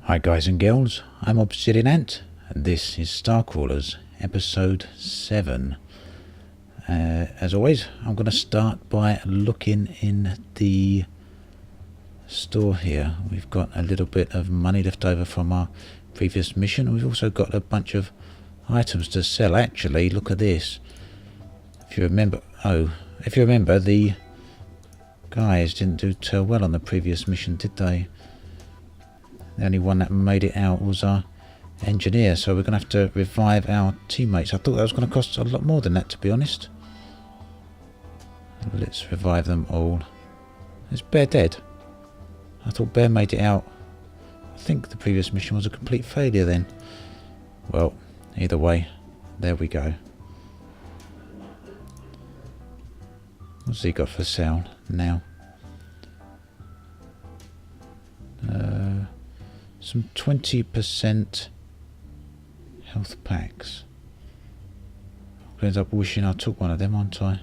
Hi guys and girls, I'm Obsidian Ant, and this is StarCrawlers, episode 7. As always, I'm going to start by looking in the store here. We've got a little bit of money left over from our previous mission. We've also got a bunch of items to sell. Actually, look at this. If you remember, the guys didn't do too well on the previous mission, did they? The only one that made it out was our engineer, so we're going to have to revive our teammates. I thought that was going to cost a lot more than that, to be honest. Let's revive them all. Is Bear dead? I thought Bear made it out. I think the previous mission was a complete failure then. Well, either way, there we go. What's he got for sale now? Some 20% health packs. I'll end up wishing I took one of them, aren't I?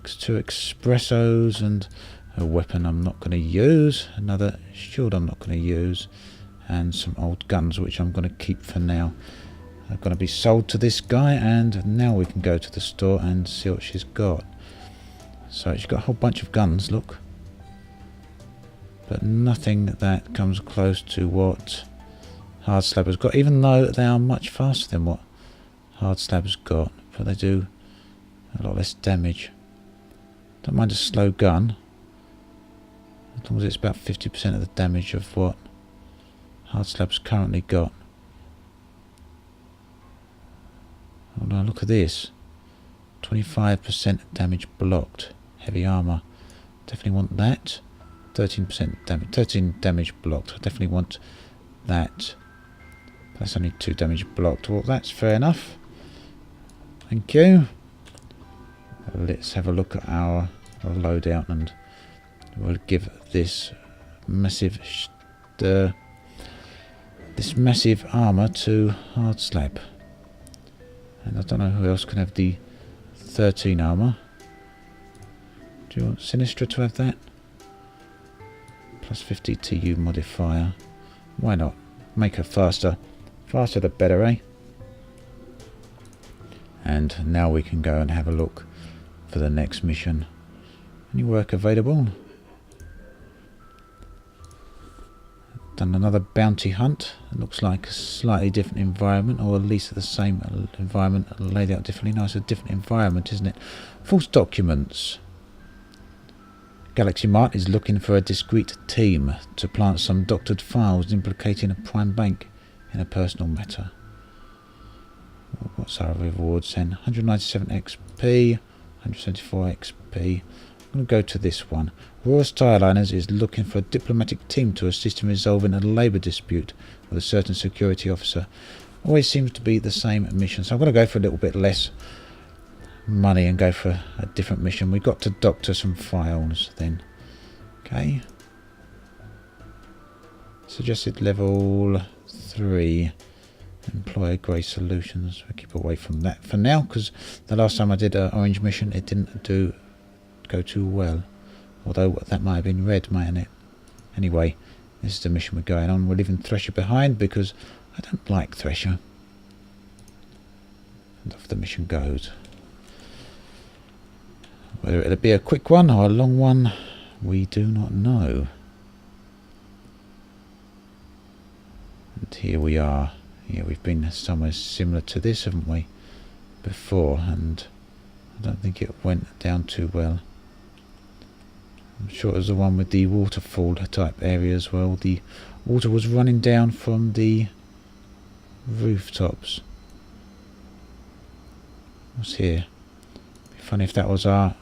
Two espressos and a weapon I'm not going to use. Another shield I'm not going to use. And some old guns which I'm going to keep for now. Are going to be sold to this guy, and now we can go to the store and see what she's got. So she's got a whole bunch of guns, look, but nothing that comes close to what Hard Slab has got, even though they are much faster than what Hard Slab's got, but they do a lot less damage. Don't mind a slow gun, as long as it's about 50% of the damage of what Hard Slab's currently got. Oh no, look at this. 25% damage blocked. Heavy armour. Definitely want that. 13% damage. 13 damage blocked. I definitely want that. That's only 2 damage blocked. Well, that's fair enough. Thank you. Let's have a look at our loadout, and we'll give this massive armour to Hard Slab. And I don't know who else can have the 13 armour. Do you want Sinistra to have that? Plus 50 TU modifier. Why not? Make her faster. Faster the better, eh? And now we can go and have a look for the next mission. Any work available? Done another bounty hunt. It looks like a slightly different environment, or at least the same environment laid out differently. No, it's a different environment, isn't it? False documents. Galaxy Mart is looking for a discreet team to plant some doctored files implicating a prime bank in a personal matter. What's our rewards then? 197 XP, 174 XP. I'm going to go to this one. Royal Starliners is looking for a diplomatic team to assist in resolving a labour dispute with a certain security officer. Always seems to be the same mission, so I'm going to go for a little bit less money and go for a different mission. We've got to doctor some files then. Okay. Suggested level 3. Employer Grey Solutions. We'll keep away from that for now, because the last time I did an orange mission it didn't go too well. Although that might have been red, mightn't it? Anyway, this is the mission we're going on. We're leaving Thresher behind because I don't like Thresher. And off the mission goes. Whether it'll be a quick one or a long one, we do not know. And here we are. Yeah, we've been somewhere similar to this, haven't we? Before, and I don't think it went down too well. I'm sure it was the one with the waterfall type area as well. The water was running down from the rooftops. What's here? It'd be funny if that was our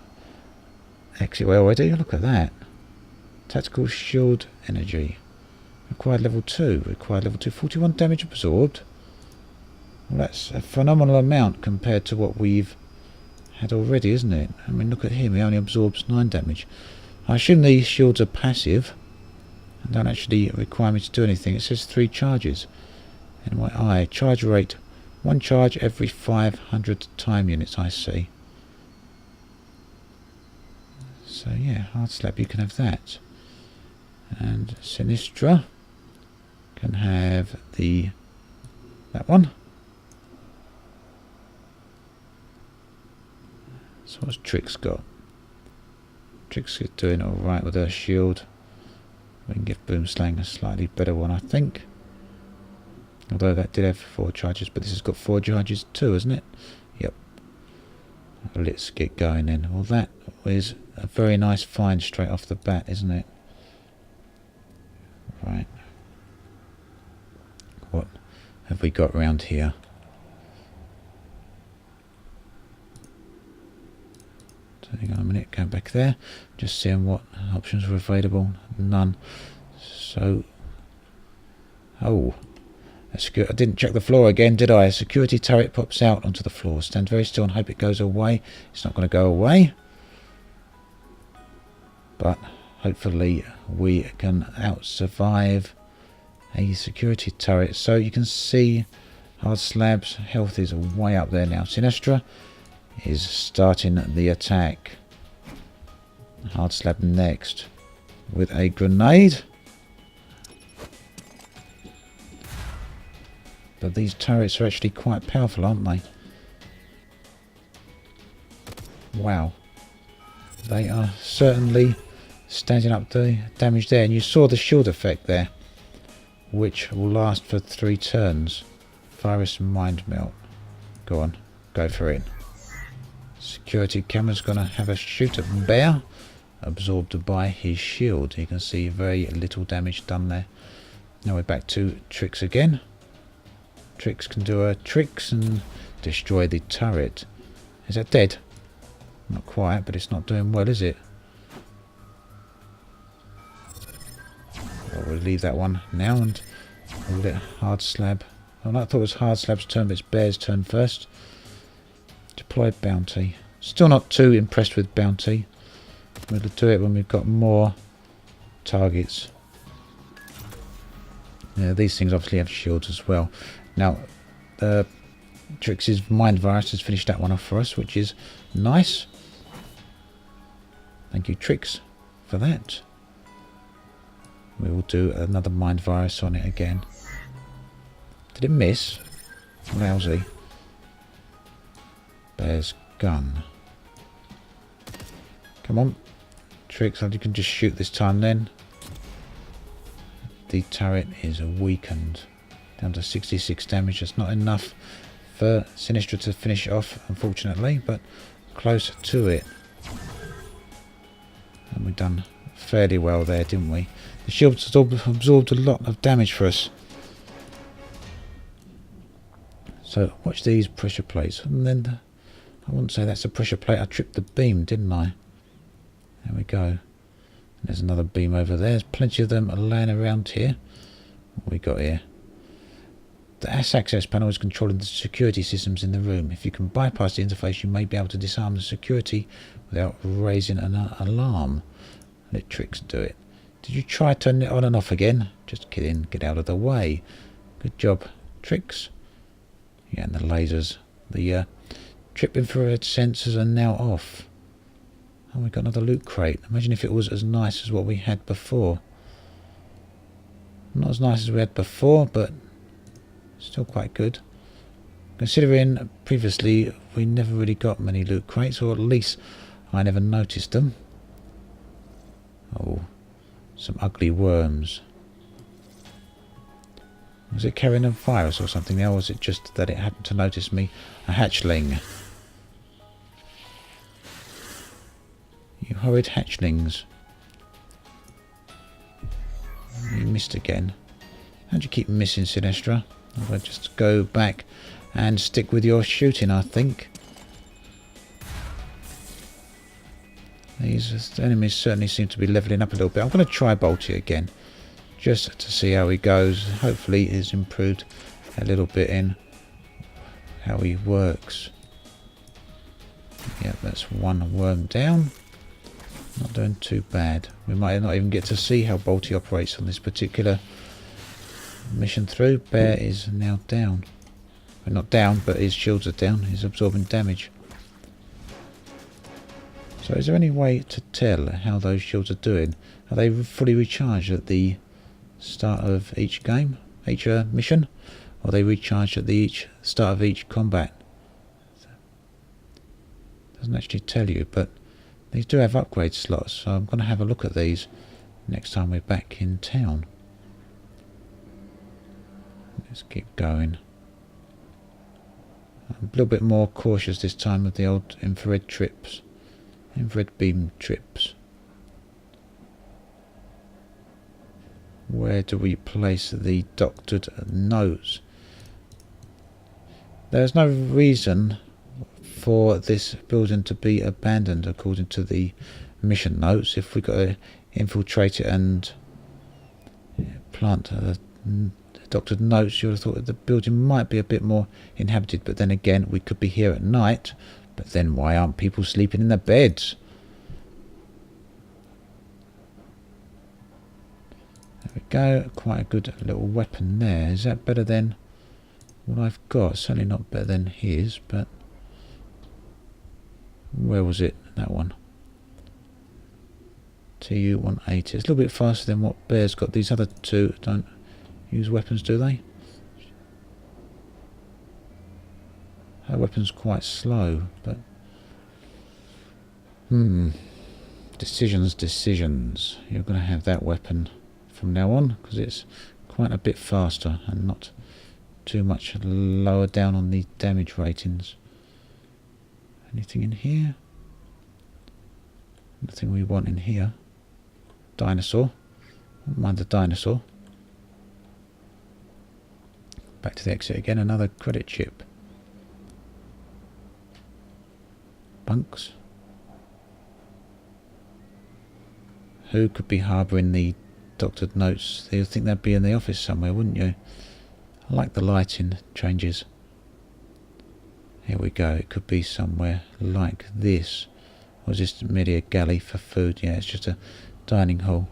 exit way already. Look at that. Tactical shield energy. Required level 2. Required level 2. 41 damage absorbed. Well, that's a phenomenal amount compared to what we've had already, isn't it? I mean, look at him. He only absorbs 9 damage. I assume these shields are passive and don't actually require me to do anything. It says 3 charges in my eye. Charge rate 1 charge every 500 time units, I see. So yeah, hard slab, you can have that. And Sinistra can have that one. So what's Trix got? Trix is doing alright with her shield. We can give Boomslang a slightly better one, I think. Although that did have 4 charges, but this has got 4 charges too, hasn't it? Yep. Let's get going then. Well, that was a very nice find straight off the bat, isn't it? Right. What have we got around here? So hang on a minute, go back there. Just seeing what options were available. None. So, oh, I didn't check the floor again, did I? A security turret pops out onto the floor. Stand very still and hope it goes away. It's not going to go away. But hopefully we can out-survive a security turret. So you can see hard slab's health is way up there now. Sinistra is starting the attack. Hard slab next with a grenade. But these turrets are actually quite powerful, aren't they? Wow. They are certainly standing up the damage there. And you saw the shield effect there, which will last for 3 turns. Virus Mind Melt. Go on, go for it. Security camera's going to have a shoot at Bear, absorbed by his shield. You can see very little damage done there. Now we're back to Trix again. Trix can do her tricks and destroy the turret. Is that dead? Not quite, but it's not doing well, is it? Well, we'll leave that one now and we'll let hard slab. Oh, I thought it was hard slab's turn, but it's Bear's turn first. Deploy bounty. Still not too impressed with bounty. We'll do it when we've got more targets. Yeah, these things obviously have shields as well. Now, Trix's Mind Virus has finished that one off for us, which is nice. Thank you, Trix, for that. We will do another Mind Virus on it again. Did it miss? Lousy. Bear's gun. Come on, Trix, you can just shoot this time then. The turret is weakened. Down to 66 damage. That's not enough for Sinistra to finish off, unfortunately, but close to it. And we've done fairly well there, didn't we? The shield absorbed a lot of damage for us. So watch these pressure plates. And then I wouldn't say that's a pressure plate. I tripped the beam, didn't I? There we go. And there's another beam over there. There's plenty of them laying around here. What we got here? The access panel is controlling the security systems in the room. If you can bypass the interface, you may be able to disarm the security without raising an alarm. Let Trix do it. Did you try turning it on and off again? Just kidding. Get out of the way. Good job, Trix. Yeah, and the lasers. The trip infrared sensors are now off. Oh, we got another loot crate. Imagine if it was as nice as what we had before. Not as nice as we had before, but still quite good. Considering previously we never really got many loot crates, or at least I never noticed them. Oh, some ugly worms. Was it carrying a virus or something, or was it just that it happened to notice me? A hatchling. You horrid hatchlings. You missed again. How'd you keep missing, Sinistra? I'll just go back and stick with your shooting, I think. These enemies certainly seem to be levelling up a little bit. I'm going to try Bolty again, just to see how he goes. Hopefully he's improved a little bit in how he works. Yeah, that's one worm down. Not doing too bad. We might not even get to see how Bolty operates on this particular mission through. Bear is now down. Well, not down, but his shields are down. He's absorbing damage. So is there any way to tell how those shields are doing? Are they fully recharged at the start of each game, each mission? Or are they recharged at the start of each combat? Doesn't actually tell you, but these do have upgrade slots, so I'm going to have a look at these next time we're back in town. Let's keep going. I'm a little bit more cautious this time with the old infrared beam trips. Where do we place the doctored notes? There's no reason for this building to be abandoned according to the mission notes. If we got to infiltrate it and plant doctored notes, you would have thought that the building might be a bit more inhabited, but then again we could be here at night, but then why aren't people sleeping in their beds? There we go, quite a good little weapon there. Is that better than what I've got? Certainly not better than his, but where was it? That one. TU-180. It's a little bit faster than what Bear's got. These other two don't use weapons, do they? Her weapon's quite slow, but decisions. You're going to have that weapon from now on because it's quite a bit faster and not too much lower down on the damage ratings. Anything in here? Nothing we want in here. Dinosaur. Don't mind the dinosaur. Back to the exit again. Another credit chip. Bunks. Who could be harbouring the doctored notes? You'd think they'd be in the office somewhere, wouldn't you? I like the lighting changes. Here we go. It could be somewhere like this. Or is this merely a galley for food? Yeah, it's just a dining hall.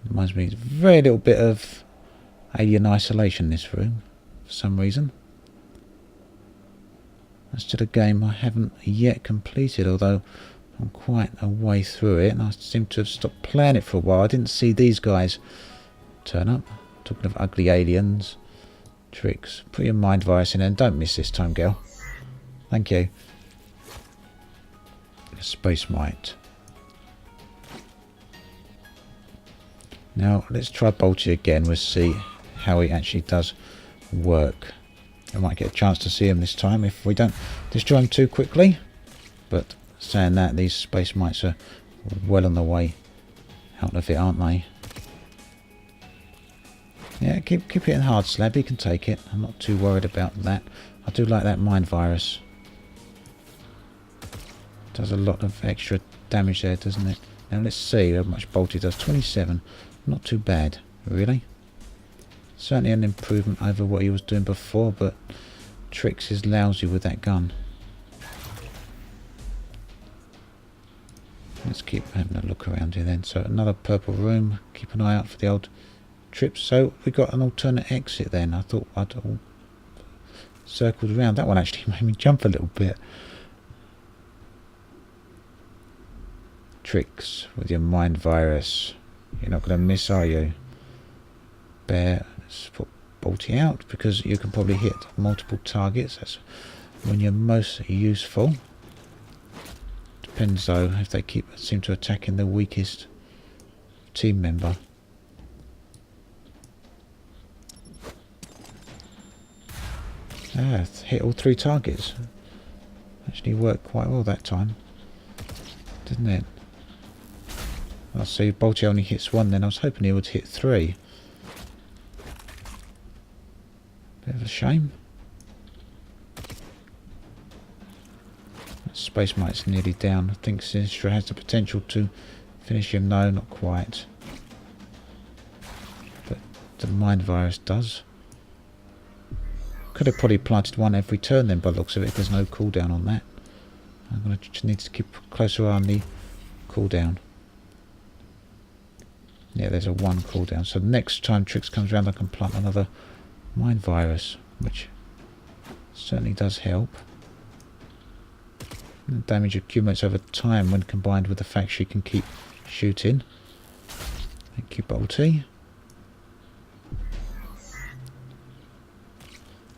Reminds me of a very little bit of Alien Isolation, this room, for some reason. That's still a game I haven't yet completed, although I'm quite a way through it, and I seem to have stopped playing it for a while. I didn't see these guys turn up. Talking of ugly aliens. Tricks. Put your mind virus in and don't miss this time, girl. Thank you. Space Mite. Now let's try Bolty again. We'll see how he actually does work. I might get a chance to see him this time if we don't destroy him too quickly. But saying that, these Space Mites are well on the way out of it, aren't they? Yeah, keep hitting hard, Slab. You can take it. I'm not too worried about that. I do like that mind virus. Does a lot of extra damage there, doesn't it? Now let's see how much Bolty does. 27. Not too bad, really. Certainly an improvement over what he was doing before, but Trix is lousy with that gun. Let's keep having a look around here then. So another purple room. Keep an eye out for the old trips. So we got an alternate exit then. I thought I'd all circled around. That one actually made me jump a little bit. Tricks with your mind virus. You're not going to miss, are you? Bear. Let's put Bolty out because you can probably hit multiple targets. That's when you're most useful. Depends though if they seem to attacking the weakest team member. Ah, hit all 3 targets. Actually worked quite well that time, didn't it? I see Bolty only hits 1 then. I was hoping he would hit 3. Bit of a shame. That Space Mite's nearly down. I think Sinistra has the potential to finish him. No, not quite. But the mind virus does. Could have probably planted 1 every turn then by the looks of it. There's no cooldown on that. I'm going to need to keep a closer eye on the cooldown. Yeah, there's a 1 cooldown. So next time Trix comes around I can plant another mind virus, which certainly does help. The damage accumulates over time when combined with the fact she can keep shooting. Thank you, Bolty.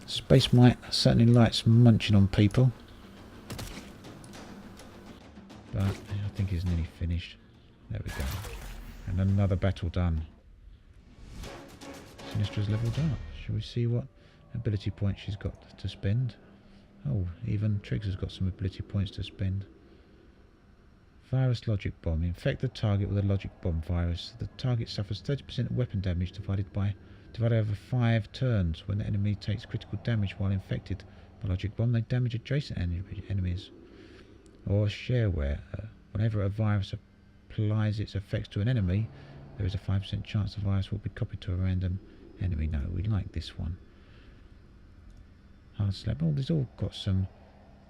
Space Mite certainly likes munching on people. But I think he's nearly finished. There we go. And another battle done. Sinistra's leveled up. Shall we see what ability points she's got to spend? Oh, even Triggs has got some ability points to spend. Virus Logic Bomb. Infect the target with a Logic Bomb virus. The target suffers 30% weapon damage divided over 5 turns. When the enemy takes critical damage while infected by Logic Bomb, they damage adjacent enemies. Or Shareware. Whenever a virus applies its effects to an enemy, there is a 5% chance the virus will be copied to a random enemy. No, we like this one. Hard Slap. Oh, these all got some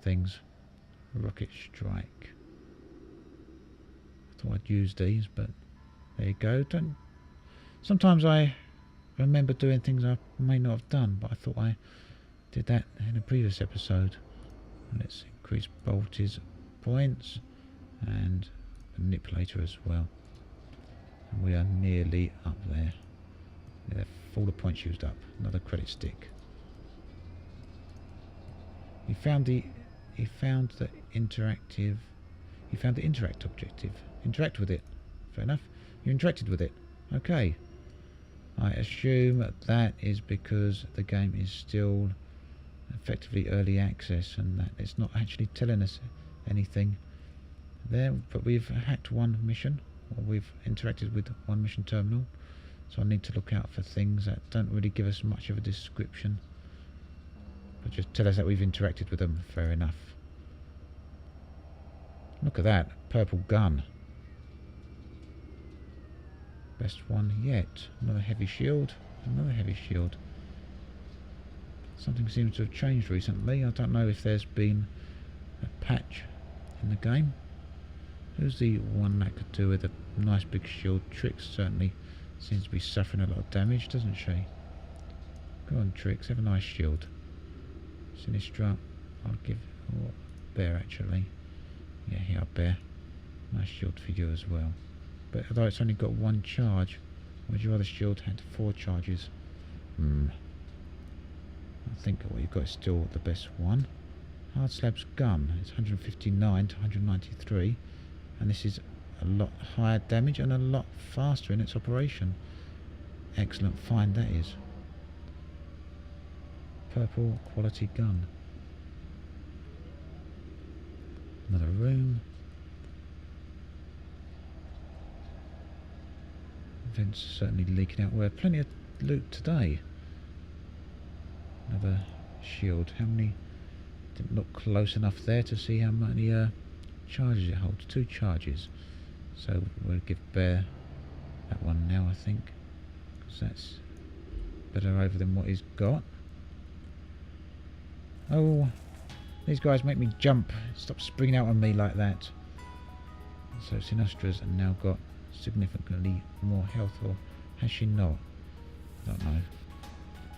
things. Rocket Strike. I thought I'd use these, but there you go. Sometimes I remember doing things I may not have done, but I thought I did that in a previous episode. Let's increase Bolty's points and Manipulator as well. And we are nearly up there. Yeah, all the points used up. Another credit stick. He found the interact objective. Interact with it. Fair enough. You interacted with it. Okay. I assume that is because the game is still effectively early access and that it's not actually telling us anything there, but we've hacked one mission, or we've interacted with one mission terminal, so I need to look out for things that don't really give us much of a description, but just tell us that we've interacted with them. Fair enough. Look at that, purple gun. Best one yet. Another heavy shield. Another heavy shield. Something seems to have changed recently. I don't know if there's been a patch in the game. Who's the one that could do with a nice big shield? Trix certainly seems to be suffering a lot of damage, doesn't she? Go on, Trix, have a nice shield. Sinistra, I'll give... Oh, Bear actually. Yeah, here, Bear. Nice shield for you as well. But although it's only got one charge, whereas your other shield had 4 charges. I think what you've got is still the best one. Hard Slab's gun. It's 159 to 193. And this is a lot higher damage and a lot faster in its operation. Excellent find that is. Purple quality gun. Another room. Vents certainly leaking out. We're plenty of loot today. Another shield. How many? Didn't look close enough there to see how many charges it holds. 2 charges. So we'll give Bear that one now, I think, because that's better over than what he's got. Oh, these guys make me jump. Stop springing out on me like that. So Sinistra's now got significantly more health, or has she not? I don't know.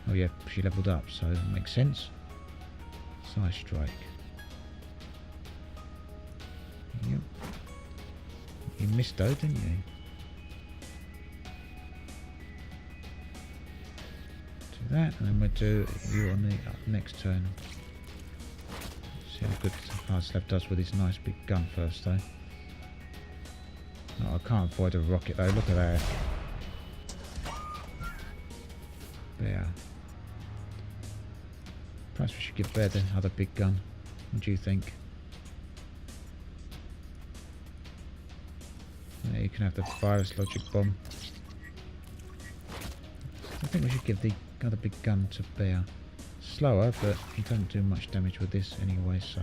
Oh yeah, she leveled up, so it makes sense. Side strike. Yep. You missed though, didn't you? Do that, and then we'll do you on the next turn. See how good Hard Slab does with his nice big gun first though. Oh, I can't avoid a rocket though, look at that. Bear. Perhaps we should give Bear the other big gun. What do you think? Yeah, you can have the virus logic bomb. I think we should give the other big gun to Bear. Slower, but he doesn't do much damage with this anyway, so...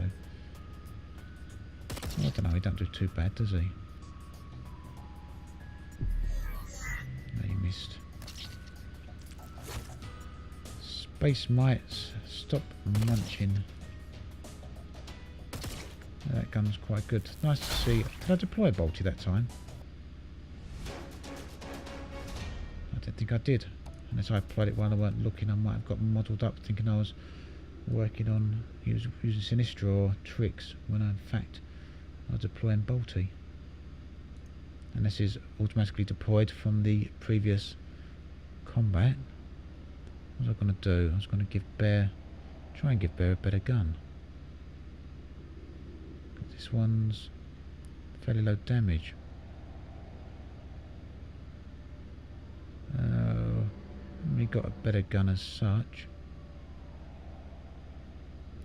Well, I don't know, he don't do too bad, does he? No, he missed. Space mites, stop munching. That gun's quite good. Nice to see. Did I deploy Bolty that time? I don't think I did. Unless I applied it while I weren't looking, I might have got modelled up thinking I was working on using Sinistra or tricks when in fact I was deploying Bolty. And this is automatically deployed from the previous combat. What was I going to do? I was going to try and give Bear a better gun. This one's fairly low damage. We got a better gun as such.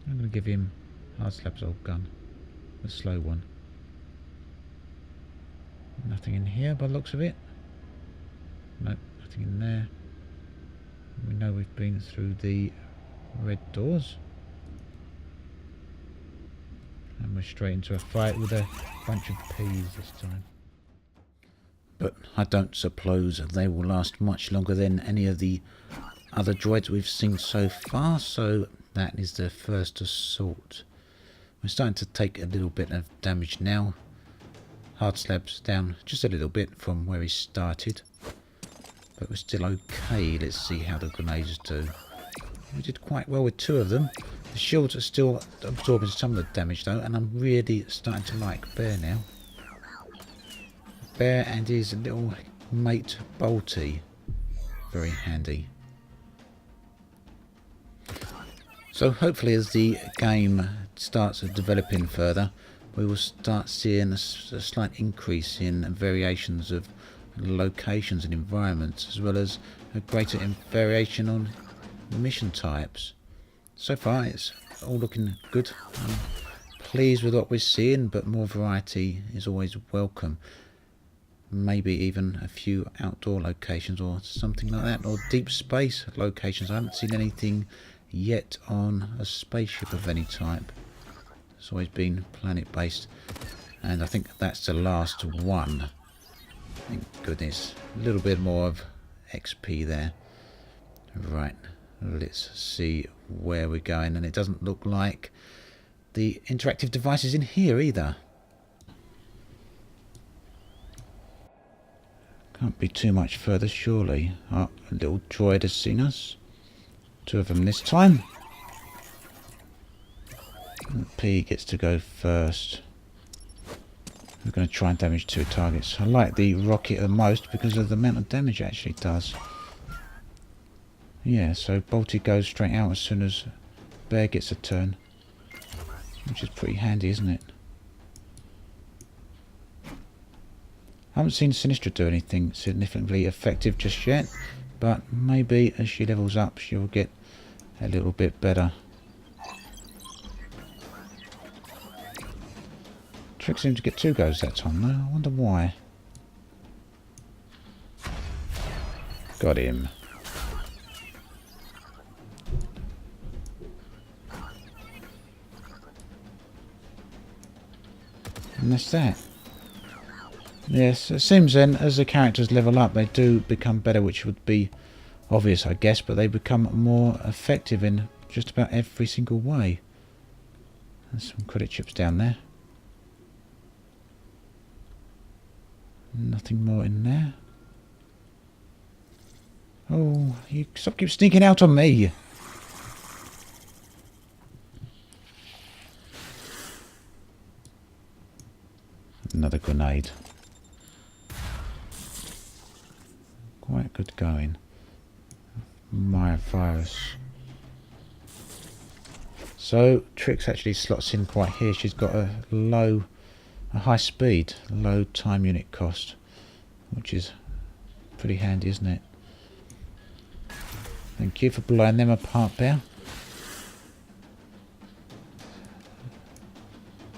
I'm going to give him Hardslab's old gun, the slow one. Nothing in here by the looks of it. Nope, nothing in there. We know we've been through the red doors. And we're straight into a fight with a bunch of peas this time. But I don't suppose they will last much longer than any of the other droids we've seen so far, so that is the first assault. We're starting to take a little bit of damage now. Hardslab's down just a little bit from where he started, but we're still okay. Let's see how the grenades do. We did quite well with 2 of them. The shields are still absorbing some of the damage though, and I'm really starting to like Bear now. Bear and his little mate Bolty. Very handy. So hopefully as the game starts developing further, we will start seeing a slight increase in variations of locations and environments, as well as a greater variation on mission types. So far it's all looking good. I'm pleased with what we're seeing, but more variety is always welcome. Maybe even a few outdoor locations or something like that, or deep space locations. I haven't seen anything yet on a spaceship of any type. It's always been planet based, and I think that's the last one. Thank goodness. A little bit more of XP there. Right, let's see where we're going, and it doesn't look like the interactive device is in here either. Can't be too much further surely. Oh, a little droid has seen us. 2 of them this time. And P gets to go first. We're going to try and damage 2 targets. I like the rocket the most because of the amount of damage it actually does. Yeah, so Bolty goes straight out as soon as Bear gets a turn, which is pretty handy, isn't it? I haven't seen Sinistra do anything significantly effective just yet, but maybe as she levels up she'll get a little bit better. Trick seemed to get 2 goes that time though. I wonder why. Got him. And that's that. Yes, it seems then as the characters level up they do become better, which would be obvious I guess, but they become more effective in just about every single way. There's some credit chips down there. Nothing more in there. Oh, you keep sneaking out on me. Another grenade. Quite good going. Meier virus. So Trix actually slots in quite here. She's got a high speed, low time unit cost, which is pretty handy, isn't it? Thank you for blowing them apart, Bear.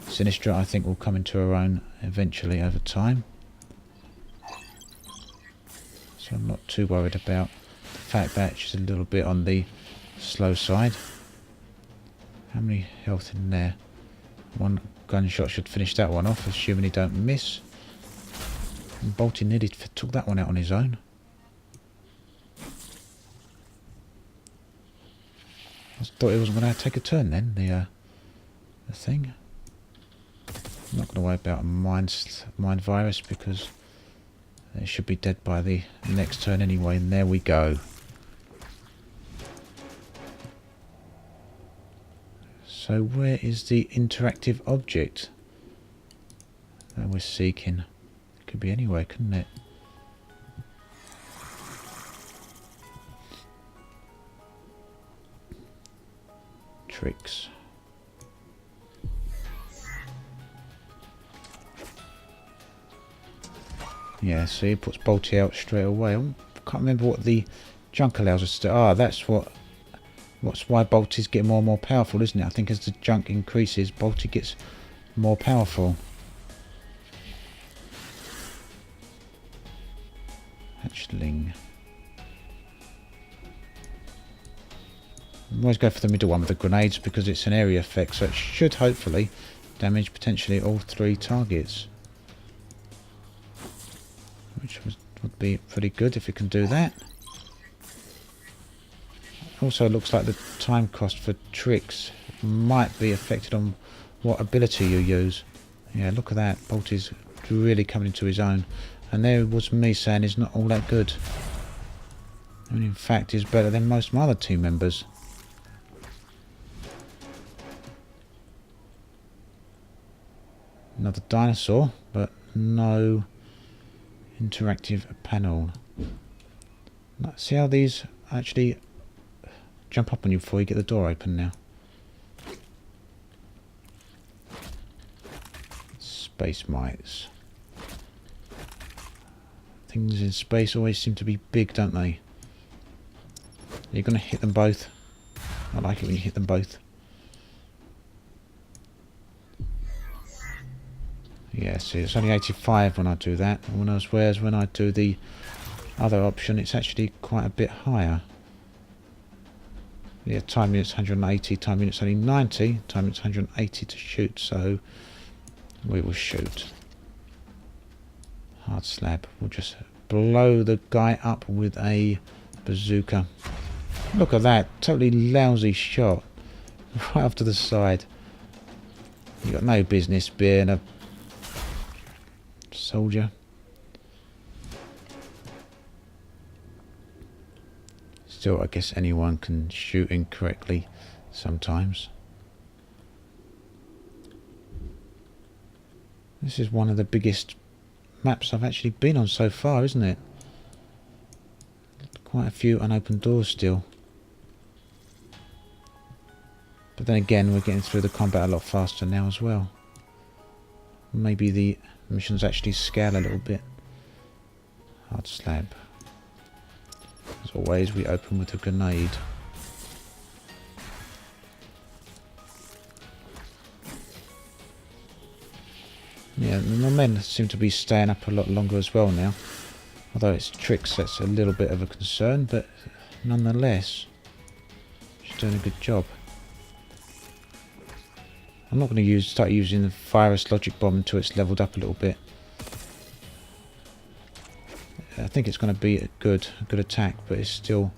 Sinistra, I think, will come into her own eventually over time. So I'm not too worried about the fact that she's a little bit on the slow side. How many health in there? 1 gunshot should finish that one off, assuming he don't miss. And Bolty nearly took that one out on his own. I thought he wasn't going to take a turn then, the thing. I'm not going to worry about a mind virus because it should be dead by the next turn anyway, and there we go. So where is the interactive object that we're seeking? It could be anywhere, couldn't it? Tricks. Yeah, see, it puts Bolty out straight away. I can't remember what the junk allows us to do. Ah, that's why Bolty's getting more and more powerful, isn't it? I think as the junk increases, Bolty gets more powerful. Hatchling. I always go for the middle one with the grenades because it's an area effect, so it should hopefully damage potentially all 3 targets. Which would be pretty good if it can do that. Also, it looks like the time cost for tricks might be affected on what ability you use. Yeah, look at that. Bolty's really coming into his own. And there was me saying he's not all that good. And in fact, he's better than most of my other team members. Another dinosaur, but no interactive panel. See how these actually jump up on you before you get the door open now. Space mites. Things in space always seem to be big, don't they? You're going to hit them both. I like it when you hit them both. Yeah, see, it's only 85 when I do that. Whereas when I do the other option, it's actually quite a bit higher. Yeah, time units 180, time units only 90, time units 180 to shoot, so we will shoot. Hard slab. We'll just blow the guy up with a bazooka. Look at that, totally lousy shot. Right off to the side. You got no business being a soldier. Still, I guess anyone can shoot incorrectly sometimes. This is one of the biggest maps I've actually been on so far, isn't it? Quite a few unopened doors still. But then again, we're getting through the combat a lot faster now as well. Maybe the missions actually scale a little bit. Hard slab. As always, we open with a grenade. Yeah, the men seem to be staying up a lot longer as well now. Although it's tricks, that's a little bit of a concern, but nonetheless, she's doing a good job. I'm not going to start using the virus logic bomb until it's leveled up a little bit. I think it's going to be a good attack, but it's still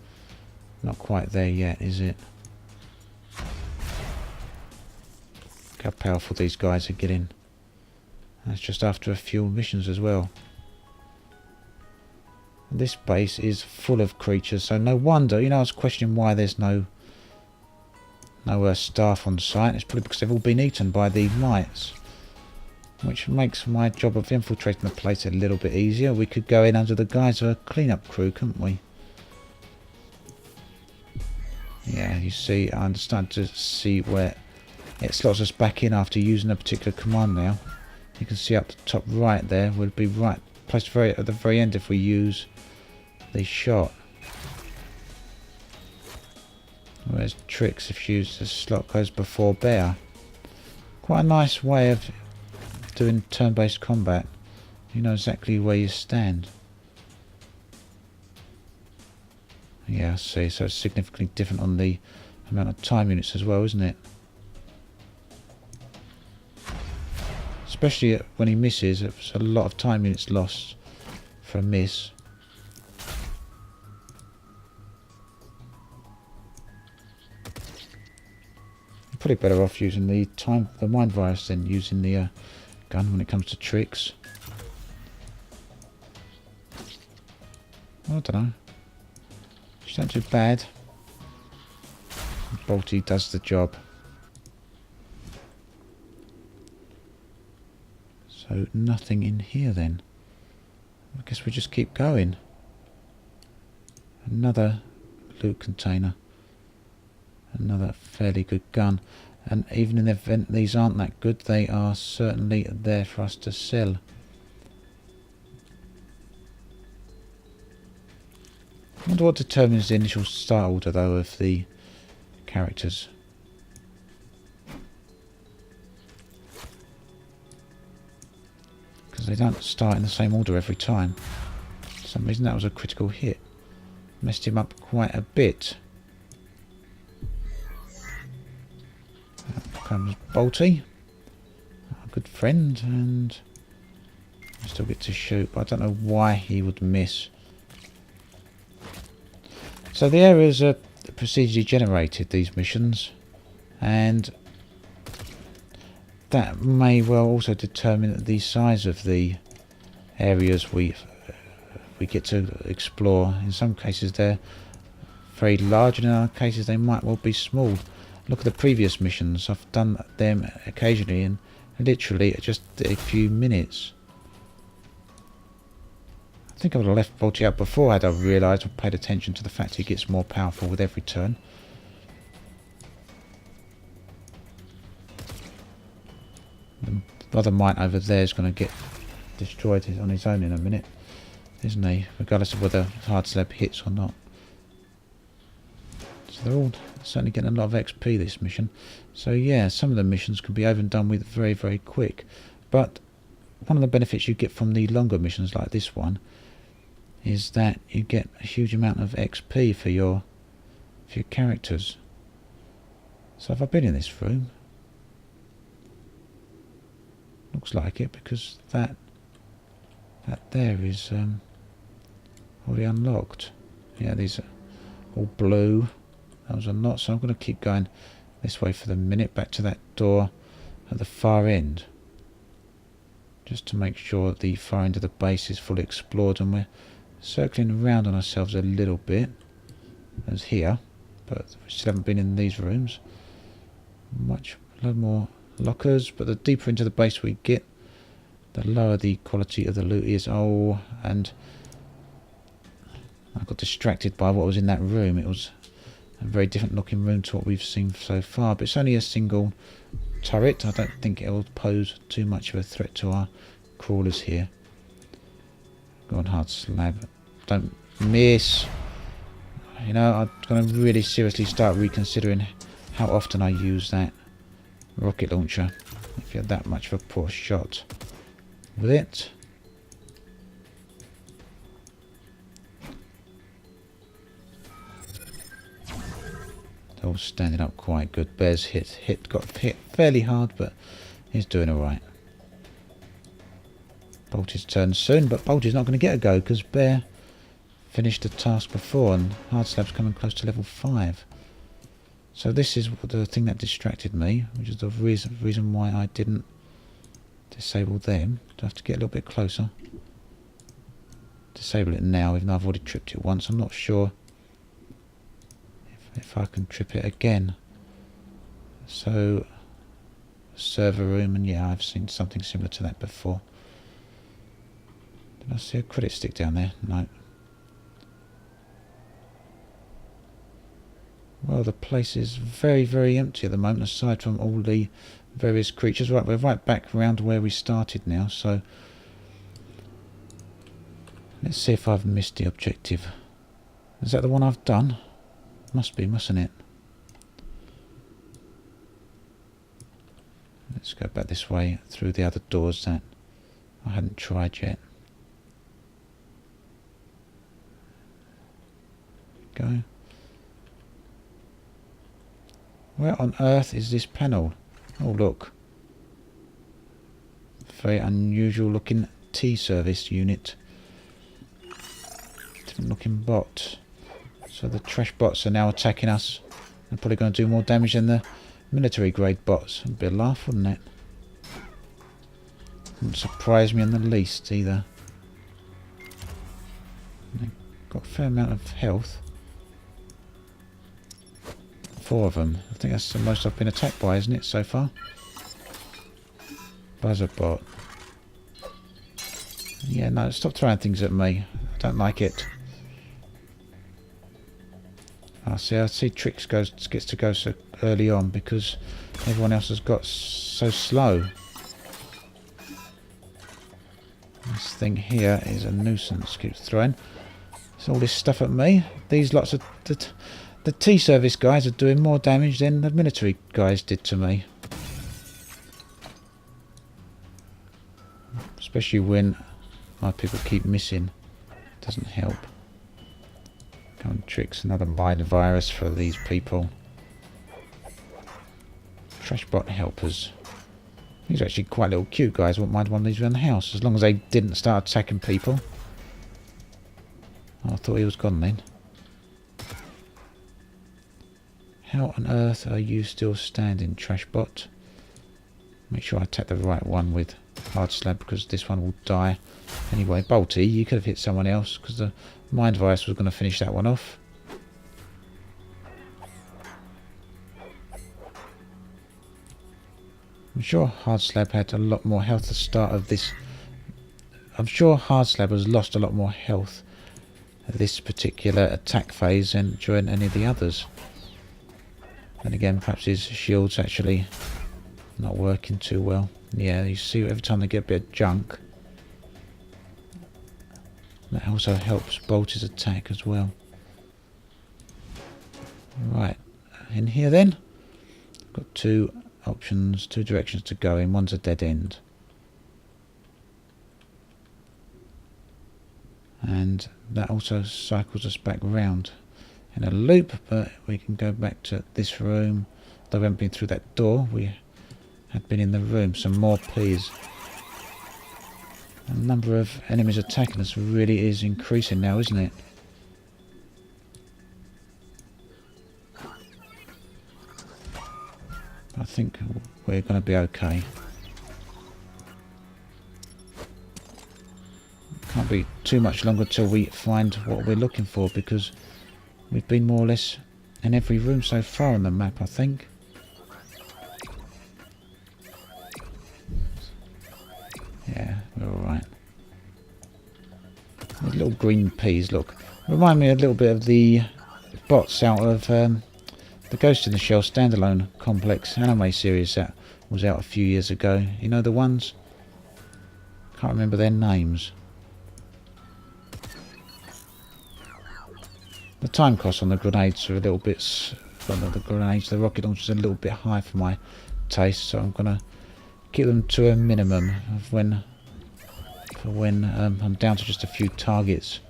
not quite there yet, is it? Look how powerful these guys are getting. That's just after a few missions as well. This base is full of creatures, so no wonder. You know, I was questioning why there's no staff on site. It's probably because they've all been eaten by the mites, which makes my job of infiltrating the place a little bit easier. We could go in under the guise of a cleanup crew, couldn't we? Yeah, you see, I understand to see where it slots us back in after using a particular command now. You can see up the top right there, we'll be right placed at the very end if we use the shot. Whereas tricks, if you use the slot, goes before bear. Quite a nice way of doing turn-based combat. You know exactly where you stand. Yeah, I see. So it's significantly different on the amount of time units as well, isn't it? Especially when he misses, it's a lot of time units lost for a miss. You're probably better off using the mind virus than using the gun when it comes to tricks. I don't know. She's not too bad. Bolty does the job. So nothing in here then. I guess we just keep going. Another loot container. Another fairly good gun. And even in the event these aren't that good, they are certainly there for us to sell. I wonder what determines the initial start order though of the characters. Because they don't start in the same order every time. For some reason that was a critical hit. Messed him up quite a bit. Out comes Bolty, our good friend, and I still get to shoot, but I don't know why he would miss. So the areas are procedurally generated, these missions, and that may well also determine the size of the areas we get to explore. In some cases they're very large, and in other cases they might well be small. Look at the previous missions, I've done them occasionally in literally just a few minutes. I think I would have left Bolty out before had I realised or paid attention to the fact he gets more powerful with every turn. The other mite over there is going to get destroyed on his own in a minute, isn't he? Regardless of whether hard slab hits or not. So they're all certainly getting a lot of XP this mission. So yeah, some of the missions can be over and done with very, very quick. But one of the benefits you get from the longer missions like this one is that you get a huge amount of XP for your characters. So have I been in this room? Looks like it, because that there is already unlocked. Yeah, these are all blue. That was a lot, so I'm going to keep going this way for the minute, back to that door at the far end, just to make sure the far end of the base is fully explored, and we're circling around on ourselves a little bit as here, but we still haven't been in these rooms. A lot more lockers, but the deeper into the base we get, the lower the quality of the loot is. Oh, and I got distracted by what was in that room. It was a very different looking room to what we've seen so far, but it's only a single turret. I don't think it will pose too much of a threat to our crawlers here. Go on, hard slab. Don't miss. You know, I'm going to really seriously start reconsidering how often I use that rocket launcher, if you're that much of a poor shot with it. They're all standing up quite good. Bear's got hit fairly hard, but he's doing alright. Bolty's turn soon, but Bolty's not going to get a go because Bear finished the task before, and hard slab's coming close to level 5. So this is the thing that distracted me, which is the reason why I didn't disable them. Do I have to get a little bit closer? Disable it now, even though I've already tripped it once. I'm not sure if I can trip it again. So, server room, and yeah, I've seen something similar to that before. Did I see a credit stick down there? No. Well, the place is very, very empty at the moment, aside from all the various creatures. Right, we're right back around where we started now, so let's see if I've missed the objective. Is that the one I've done? Must be, mustn't it? Let's go back this way through the other doors that I hadn't tried yet. Go. Where on earth is this panel? Oh look. Very unusual looking T-service unit. Different looking bot. So the trash bots are now attacking us. They're probably going to do more damage than the military grade bots. It'd be a laugh, wouldn't it? Wouldn't surprise me in the least either. They've got a fair amount of health. 4 of them. I think that's the most I've been attacked by, isn't it, so far? Buzzer bot. Yeah, no, stop throwing things at me. I don't like it. I see Trix gets to go so early on because everyone else has got so slow. This thing here is a nuisance. Keeps throwing. It's all this stuff at me. These lots of the T-service guys are doing more damage than the military guys did to me. Especially when my people keep missing. Doesn't help. Come on, Tricks. Another mind virus for these people. Trashbot helpers. These are actually quite little cute guys. Wouldn't mind one of these around the house. As long as they didn't start attacking people. Oh, I thought he was gone then. How on earth are you still standing, Trashbot? Make sure I attack the right one with hard slab because this one will die. Anyway, Bolty, you could have hit someone else because the mind virus was going to finish that one off. I'm sure hard slab had a lot more health at the start of this. I'm sure hard slab has lost a lot more health at this particular attack phase than during any of the others. And again, perhaps his shield's actually not working too well. Yeah, you see every time they get a bit of junk. That also helps Bolty's attack as well. Right, in here then. Got two options, two directions to go in. One's a dead end. And that also cycles us back round in a loop, but we can go back to this room. Though we haven't been through that door, we had been in the room. Some more, please. The number of enemies attacking us really is increasing now, isn't it? I think we're going to be okay. Can't be too much longer till we find what we're looking for, because we've been more or less in every room so far on the map, I think. Yeah, we're alright. These little green peas, look. Remind me a little bit of the bots out of the Ghost in the Shell standalone complex anime series that was out a few years ago. You know the ones? Can't remember their names. The time cost on the grenades are a little bit... the rocket launchers are a little bit high for my taste, so I'm going to keep them to a minimum of when I'm down to just a few targets,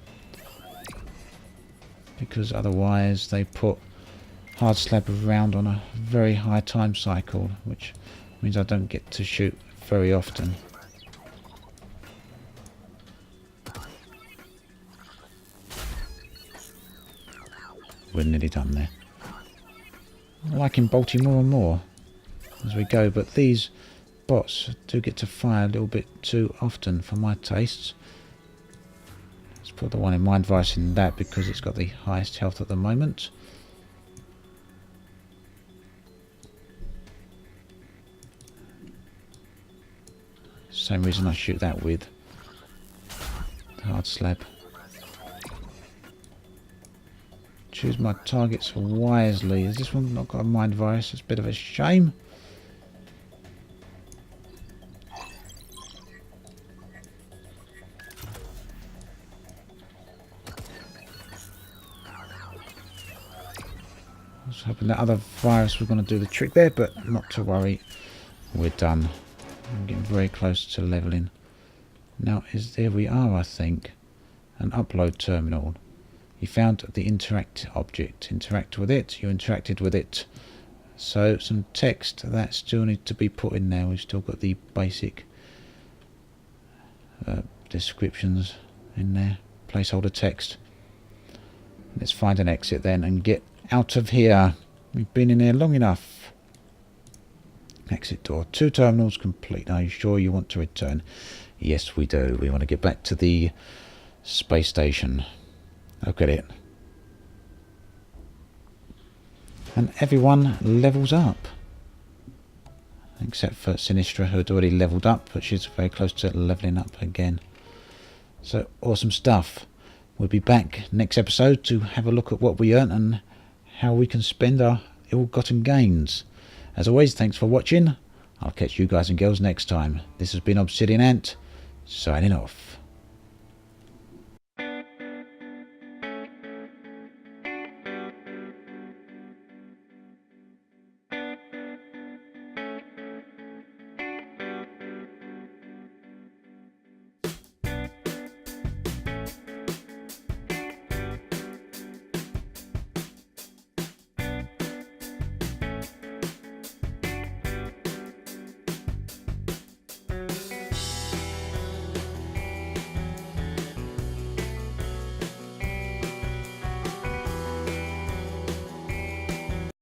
because otherwise they put hard slab around on a very high time cycle, which means I don't get to shoot very often. We're nearly done there. I'm liking Bolty more and more as we go, but these bots do get to fire a little bit too often for my tastes. Let's put the one in mind vice in that because it's got the highest health at the moment. Same reason I shoot that with hard slab. Choose my targets wisely. Has this one not got a mind virus? It's a bit of a shame. I was hoping that other virus was going to do the trick there, but not to worry. We're done. I'm getting very close to leveling. Now, there we are, I think. An upload terminal. You found the interact object. Interact with it. You interacted with it. So, some text that still needs to be put in there. We've still got the basic descriptions in there. Placeholder text. Let's find an exit then and get out of here. We've been in here long enough. Exit door. 2 terminals complete. Are you sure you want to return? Yes, we do. We want to get back to the space station. Look at it. And everyone levels up. Except for Sinistra, who had already leveled up, but she's very close to leveling up again. So awesome stuff. We'll be back next episode to have a look at what we earn and how we can spend our ill-gotten gains. As always, thanks for watching. I'll catch you guys and girls next time. This has been Obsidian Ant, signing off.